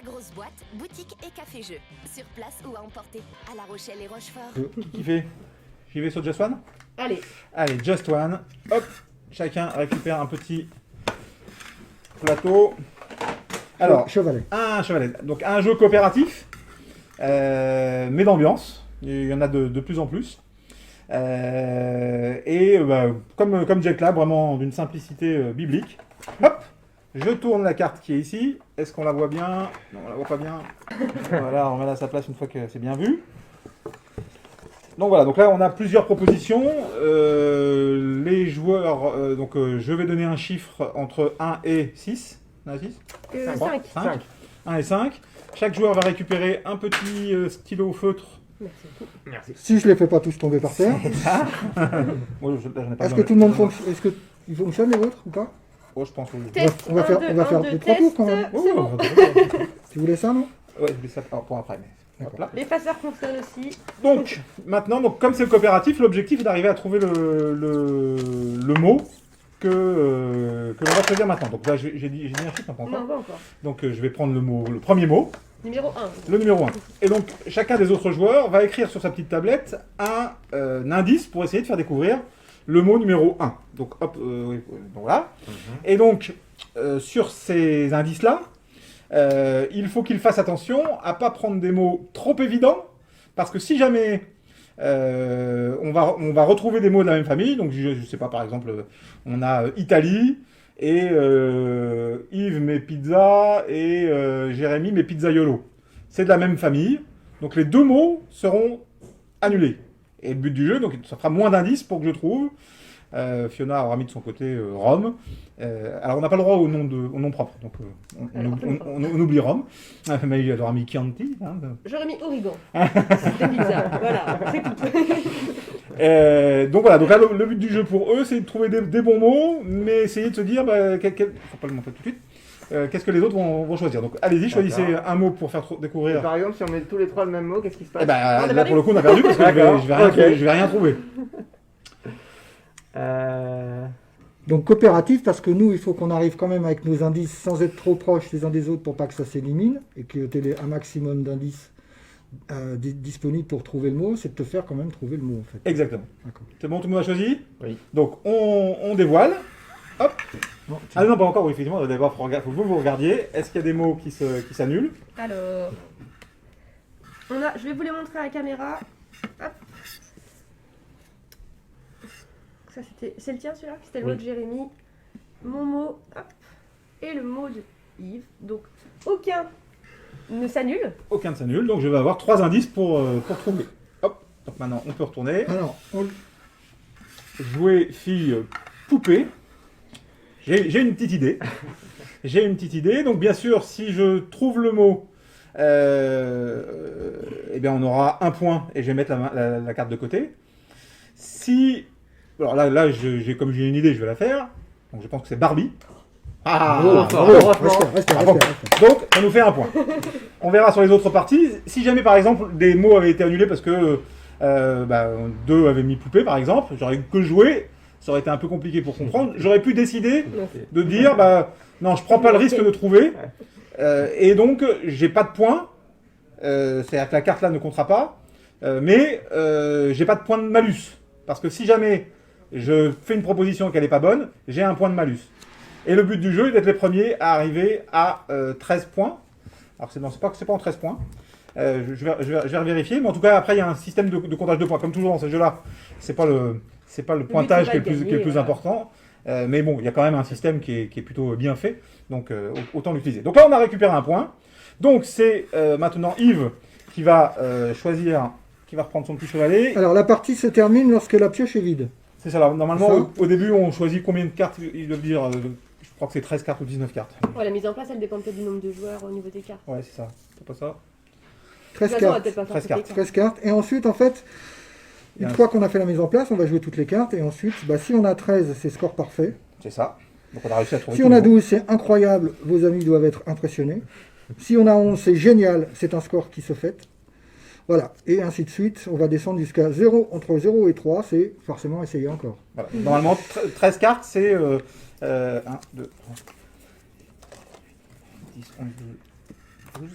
La grosse boîte, boutique et café-jeu. Sur place ou à emporter. À La Rochelle et Rochefort. Qui fait? J'y vais sur Just One? Allez. Allez, Just One. Hop, chacun récupère un petit plateau. Alors, chevalet. Un chevalet. Donc un jeu coopératif, mais d'ambiance. Il y en a de plus en plus. Comme Jet Lab, vraiment d'une simplicité biblique. Hop, je tourne la carte qui est ici. Est-ce qu'on la voit bien? Non, on la voit pas bien. Voilà, on remet à sa place une fois que c'est bien vu. Donc voilà, donc là on a plusieurs propositions. Les joueurs, je vais donner un chiffre entre 1 et 6. 1 et 6 5. 1 et 5. Chaque joueur va récupérer un petit stylo feutre. Merci beaucoup. Merci. Si je les fais pas tous tomber par terre. Moi, j'en ai pas Est-ce besoin. que tout le monde fonctionne? Est-ce que ils fonctionnent les vôtres ou pas? Oh, je pense que oui. Test, On va faire les 3 tours quand même. Oui, C'est oui, bon. Tu voulais ça, non? Ouais, je voulais ça pour après. Mais... Hop là. Les passeurs fonctionnent aussi. Donc, maintenant, comme c'est le coopératif, l'objectif est d'arriver à trouver le mot que l'on va choisir maintenant. Donc là, j'ai dit un chiffre, pas encore. Non, pas encore. Donc je vais prendre le premier mot, Numéro 1. le numéro 1. Et donc, chacun des autres joueurs va écrire sur sa petite tablette un indice pour essayer de faire découvrir le mot numéro 1. Donc, hop, donc voilà. Et donc, sur ces indices-là, il faut qu'il fasse attention à ne pas prendre des mots trop évidents, parce que si jamais on va retrouver des mots de la même famille, donc je ne sais pas, par exemple, on a Italie, et Yves met pizza, et Jérémy met pizzaiolo. C'est de la même famille, donc les deux mots seront annulés. Et le but du jeu, donc ça fera moins d'indices pour que je trouve. Fiona aura mis de son côté Rome. Alors on n'a pas le droit au nom propre, donc on oublie Rome. Mais elle aura mis Chianti. Hein, J'aurais mis Origan. C'était bizarre. Voilà, c'est tout. donc voilà, donc là le but du jeu pour eux, c'est de trouver des bons mots, mais essayer de se dire, faut pas le montrer tout de suite, qu'est-ce que les autres vont choisir. Donc allez-y, choisissez un mot pour faire découvrir. Et par exemple, si on met tous les trois le même mot, qu'est-ce qui se passe? Là pour le coup on a perdu parce que je vais rien trouver. Donc coopératif, parce que nous, il faut qu'on arrive quand même avec nos indices sans être trop proches les uns des autres pour pas que ça s'élimine, et qu'il y ait un maximum d'indices disponibles pour trouver le mot, c'est de te faire quand même trouver le mot en fait. Exactement. D'accord. C'est bon, tout le monde a choisi? Oui. Donc on dévoile. Hop. Bon, Ah non, pas encore, oui, effectivement, d'abord faut que vous regardiez. Est-ce qu'il y a des mots qui s'annulent? Alors, je vais vous les montrer à la caméra. Hop. Ça, c'est le tien celui-là? C'était le mot de Jérémy. Mon mot, hop. Et le mot de Yves. Donc, aucun ne s'annule. Aucun ne s'annule, donc je vais avoir 3 indices pour trouver. Hop, donc maintenant on peut retourner. Alors, Jouer fille poupée. J'ai une petite idée. J'ai une petite idée. Donc bien sûr, si je trouve le mot, eh bien on aura un point et je vais mettre la carte de côté. Si, alors là comme j'ai une idée, je vais la faire. Donc je pense que c'est Barbie. restez. Donc ça nous fait un point. On verra sur les autres parties. Si jamais par exemple des mots avaient été annulés parce que 2 avaient mis poupée par exemple, j'aurais que joué. Ça aurait été un peu compliqué pour comprendre. J'aurais pu décider de dire, non, je prends pas le risque de trouver. Et donc, j'ai pas de points. C'est-à-dire que la carte là ne comptera pas. Mais j'ai pas de point de malus. Parce que si jamais je fais une proposition et qu'elle n'est pas bonne, j'ai un point de malus. Et le but du jeu est d'être les premiers à arriver à 13 points. Alors, c'est pas en 13 points. Je vais vérifier. Mais en tout cas, après, il y a un système de comptage de points. Comme toujours dans ce jeu-là, c'est pas le pointage qui est le plus important, mais bon, il y a quand même un système qui est plutôt bien fait, donc autant l'utiliser. Donc là, on a récupéré un point. Donc c'est maintenant Yves qui va choisir, qui va reprendre son petit chevalet. Alors la partie se termine lorsque la pioche est vide. C'est ça, là, normalement, Ça. au début, on choisit combien de cartes, ils doivent dire, je crois que c'est 13 cartes ou 19 cartes. Ouais, la mise en place, elle dépend peut-être du nombre de joueurs au niveau des cartes. Ouais, c'est ça, c'est pas ça. 13 De toute façon, on va cartes. peut-être pas faire 13 toutes cartes. les cartes. 13 cartes. Et ensuite, en fait, une fois qu'on a fait la mise en place, on va jouer toutes les cartes. Et ensuite, si on a 13, c'est score parfait. C'est ça. Donc on a réussi à trouver. Si tous on les a mots. 12, c'est incroyable, vos amis doivent être impressionnés. Si on a 11, c'est génial, c'est un score qui se fête. Voilà, et ainsi de suite, on va descendre jusqu'à 0, entre 0 et 3, c'est forcément essayer encore. Voilà. Normalement, 13 cartes, c'est 1, 2, 3, 10, 11, 12,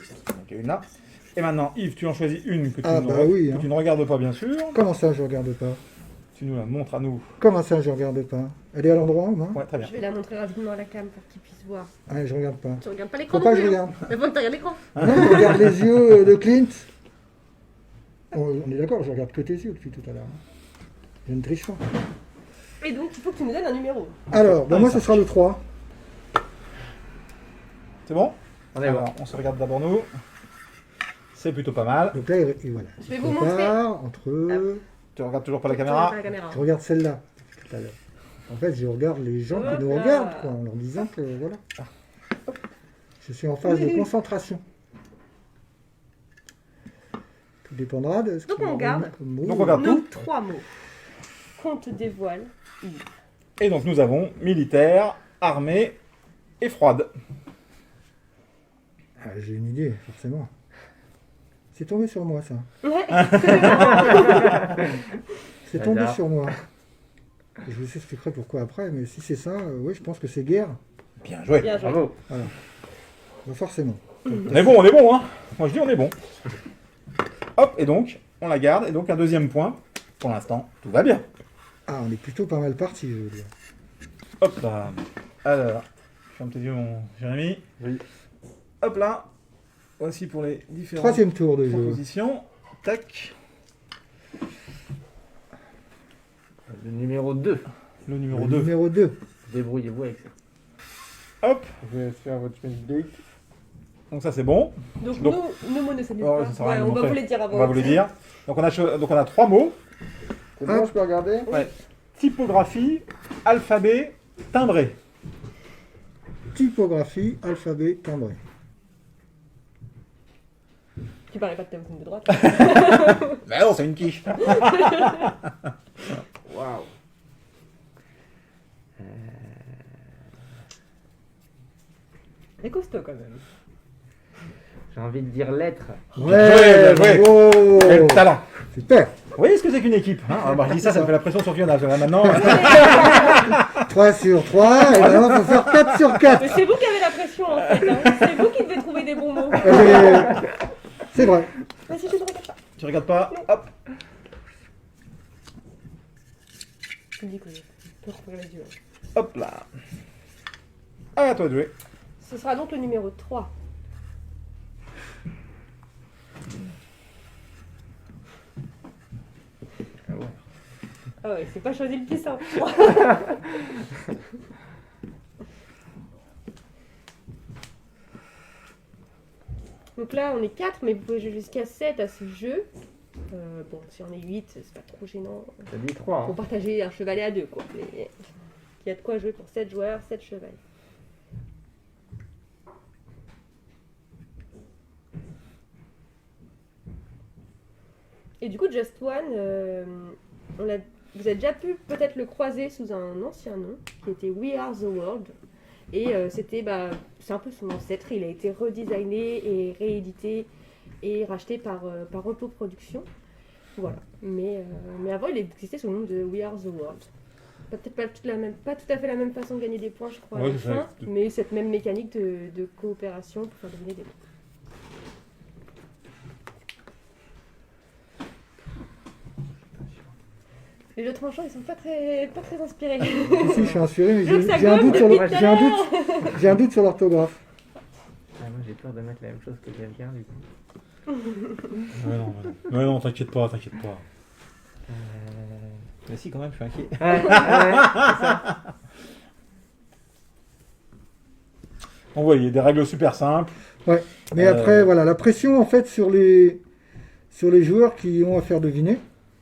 Là. Et maintenant, Yves, tu en choisis une que tu, Ah, ne, bah oui, que hein. tu ne regardes pas, bien sûr. Comment ça, je regarde pas? Tu nous la montres à nous. Comment ça, je regarde pas? Elle est à l'endroit, moi? Ouais, très bien. Je vais la montrer rapidement à la cam pour qu'ils puissent voir. Ah, je regarde pas. Tu regardes pas l'écran Faut non pas que plus, je hein. regarde. Mais faut que tu regardes l'écran. Non, je regarde les yeux de Clint. On est d'accord, je regarde que tes yeux depuis tout à l'heure. Je ne triche pas. Et donc, il faut que tu nous donnes un numéro. Alors, bah, moi, ce sera le 3. C'est bon? On est Alors, bon. on se regarde d'abord nous. C'est plutôt pas mal. Donc là, et voilà. Je vais vous montrer. Entre... Tu regardes toujours pas la Tu caméra? regardes pas la caméra. Je regarde celle-là, tout à l'heure. En fait, je regarde les gens qui nous Hop là. regardent, quoi, en leur disant que, voilà. Je suis en phase de concentration. Tout dépendra de ce Donc, qu'il on y a garde. comme mot. Donc, on garde Nos tout. 3 mots. Qu'on te dévoile. Et donc nous avons militaire, armée et froide. Ah, j'ai une idée, forcément. C'est tombé sur moi, ça. Ouais, C'est tombé Hasard. sur moi. Je vous expliquerai pourquoi après, mais si c'est ça, oui, je pense que c'est guerre. Bien joué. bien joué. Bravo. Bah, forcément. On est bon, hein. Moi je dis on est bon. Hop, et donc, on la garde. Et donc un deuxième point. Pour l'instant, tout va bien. Ah, on est plutôt pas mal parti, je veux dire. Hop là. Alors, ferme tes yeux mon Jérémy. Oui. Hop là. Voici pour les différentes Troisième tour de jeu. propositions. Tac. Le numéro 2. Le numéro Le 2. numéro 2. Débrouillez-vous avec ça. Hop. Je vais faire votre date. Donc ça c'est bon. Donc, Donc- nos mots ne s'annulent Oh, pas. ça sert à rien de on va montrer. vous les dire avant. On va vous le dire. Donc on a 3 mots. C'est Ah. bon, je peux regarder? Ouais. Typographie, alphabet, timbré. Typographie, alphabet, timbré. Tu parlais pas de ta voisine de droite. Mais non, c'est une quiche. Waouh. C'est costaud quand même. J'ai envie de dire lettre. Ouais, ouais. bravo. Quel talent. Super. Vous voyez ce que c'est qu'une équipe hein. Alors, bah, je dis ça, ça me fait la pression sur Fiona. Parce que là, maintenant, 3 sur 3, et maintenant il faut faire 4 sur 4. Mais c'est vous qui avez la pression en fait. Hein. C'est vous qui devez trouver des bons mots. C'est vrai. Vas-y, je ne regarde pas. tu regardes pas. Hop. Je me dis que je peux retrouver les yeux. Hop là. À toi de jouer. Ce sera donc le numéro 3. Ah ouais, c'est pas choisi le plus simple. Donc là, on est 4, mais vous pouvez jouer jusqu'à 7 à ce jeu. Bon, si on est 8, c'est pas trop gênant. T'as dit 3. Pour partager un chevalet à 2, quoi. Mais il y a de quoi jouer pour 7 joueurs, 7 chevaliers. Et du coup, Just One, vous avez déjà pu peut-être le croiser sous un ancien nom, qui était We Are the World. Et c'est un peu son ancêtre, il a été redesigné et réédité et racheté par Repos Productions. Voilà. Mais avant, il existait sous le nom de We Are the World. Peut-être pas tout à fait la même façon de gagner des points, je crois, à Ouais, la c'est fin, ça. mais cette même mécanique de coopération pour faire deviner des mots. Les jeux tranchants, ils sont pas très inspirés. Si, je suis inspiré, mais Donc ça j'ai un gomme doute sur depuis le- tout à j'ai un l'heure. doute, j'ai un doute sur l'orthographe. Ah, moi j'ai peur de mettre la même chose que quelqu'un du coup. Ouais, non, t'inquiète pas, t'inquiète pas. Euh... Mais si, quand même, je suis inquiet. Ouais. On voit, il y a des règles super simples. Mais après, voilà, la pression en fait sur les joueurs qui ont à faire deviner.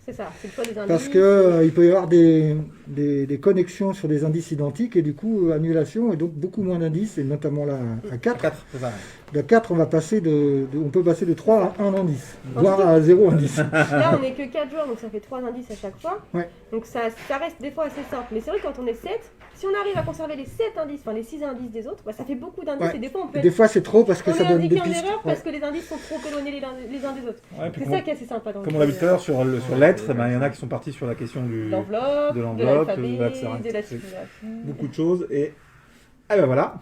C'est ça, c'est le choix des indices. Parce que il peut y avoir des connexions sur des indices identiques et du coup annulation et donc beaucoup moins d'indices et notamment là à 4. 4, c'est ça. De 4 on peut passer de 3 à 1 indice, voire à 0 indice. Là, on n'est que 4 joueurs, donc ça fait 3 indices à chaque fois. Ouais. Donc ça reste des fois assez simple. Mais c'est vrai que quand on est 7, si on arrive à conserver les 7 indices, enfin les 6 indices des autres, bah, ça fait beaucoup d'indices. Ouais. Et des fois, on peut Des être fois c'est trop parce que on ça est donne des indiqué en pistes. erreur Ouais. parce que les indices sont trop éloignés les uns des autres. Ouais, puis C'est comme ça qui est assez sympa dans le comme on jeu. l'a vu tout à l'heure sur lettres, eh ben, il y en a qui sont partis sur la question De l'enveloppe, de de l'enveloppe, l'alphabet, etc. de la C'est typographie. beaucoup de choses. Et ah ben voilà.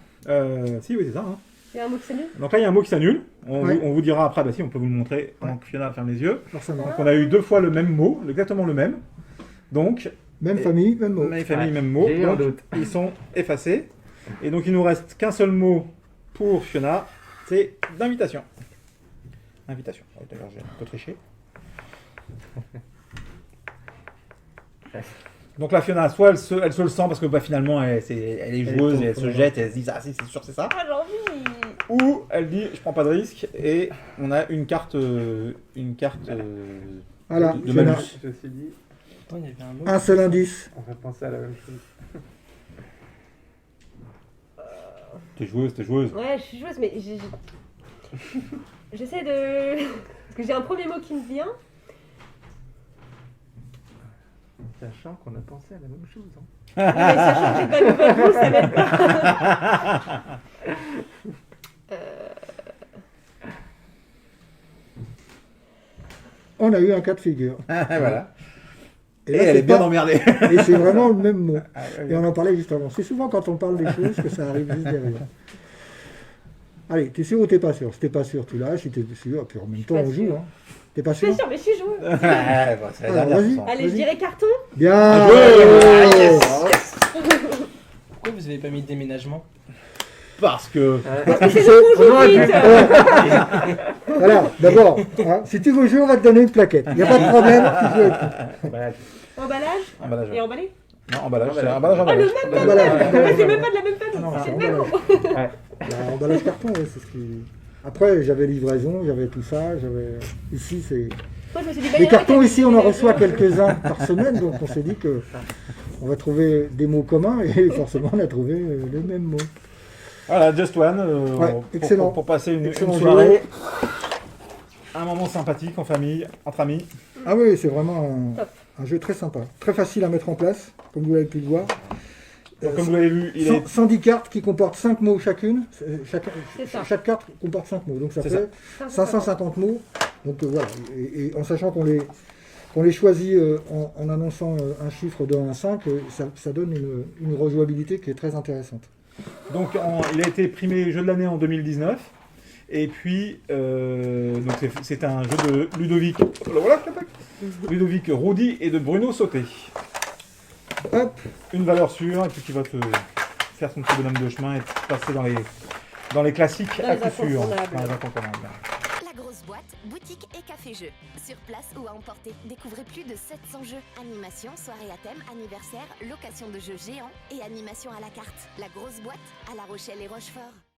Si, oui, c'est ça. Hein. Il y a un mot qui s'annule. Donc là, il y a un mot qui s'annule. Ouais. On vous dira après, bah si, on peut vous le montrer pendant que Fiona ferme les yeux. Forcément. Donc on a eu 2 fois le même mot, exactement le même. Donc, Même Et- famille, même mot. même famille, Ouais, même mot. j'ai eu un Donc, doute. ils sont effacés. Et donc il nous reste qu'un seul mot pour Fiona, c'est d'invitation. Invitation. Oh, d'ailleurs, j'ai un peu triché. Donc là, Fiona, soit elle se le sent parce que bah, finalement elle est joueuse et elle se jette et elle se dit ah si c'est sûr c'est ça. Ah, j'ai envie. Ou elle dit je prends pas de risque et on a une carte Voilà, de Fiona. malus. Je me suis dit, attends, il y avait un mot. Un seul indice. On va penser à la même chose. T'es joueuse. Ouais, je suis joueuse, mais j'essaie de. Parce que j'ai un premier mot qui me vient. Sachant qu'on a pensé à la même chose. Hein. Non, mais sachant que j'ai pas le bon mot, ça m'aide pas. On a eu un cas de figure. Voilà. Et, là, elle c'est est bien pas- emmerdée. Et c'est vraiment le même mot. Ah, Et on en parlait juste avant. C'est souvent quand on parle des choses que ça arrive juste derrière. Allez, t'es sûr ou t'es pas sûr? Si t'es pas sûr, tu lâches. Si t'es sûr, puis en même temps, pas on joue. sûre. Hein. T'es pas Je suis sûr? sûre, mais je suis joueuse. Ouais, bon, c'est la Alors, dernière vas-y. pourcent. Allez, je Vas-y. dirais carton. Bien! joué. Pourquoi vous avez pas mis de déménagement? Parce que On joue vite. Voilà, d'abord, hein, si tu veux jouer, on va te donner une plaquette. Il n'y a pas de problème, tu joues avec nous. Voilà. Emballage emballage. et emballé. Non, emballage, c'est Emballage. emballage. Ah, le emballage. même Emballage. C'est même pas de la même famille. Non, C'est le c'est même mot. emballage. Emballage carton, ouais, c'est ce qui... Après, j'avais livraison, j'avais tout ça, j'avais... Ici, c'est... Moi, je me suis dit, bah, il y Les en a cartons, qui- ici, on en reçoit quelques-uns par semaine, donc on s'est dit que on va trouver des mots communs, et forcément, on a trouvé les mêmes mots. Voilà, Just One. Ouais, excellent. Pour passer une Excellent soirée. Un moment sympathique en famille, entre amis. Ah oui, c'est vraiment Top. un jeu très sympa, très facile à mettre en place, comme vous l'avez pu le voir. Donc, comme vous l'avez vu, il est 110 cartes qui comportent 5 mots chacune. C'est ça. Chaque carte comporte 5 mots, donc ça C'est fait 550 mots. Donc voilà, et en sachant qu'on les choisit en annonçant un chiffre de 1 à 5, ça donne une rejouabilité qui est très intéressante. Donc il a été primé jeu de l'année en 2019. Et puis, donc c'est un jeu de Ludovic. Voilà, Ludovic Roudy et de Bruno Sauté. Hop, Une valeur sûre, et puis qui va te faire son petit bonhomme de chemin et te passer dans les classiques Dans à les coup sûr. incontournables. Dans les incontournables. La grosse boîte, boutique et café-jeux. Sur place ou à emporter. Découvrez plus de 700 jeux. Animation, soirée à thème, anniversaire, location de jeux géants et animation à la carte. La grosse boîte à La Rochelle et Rochefort.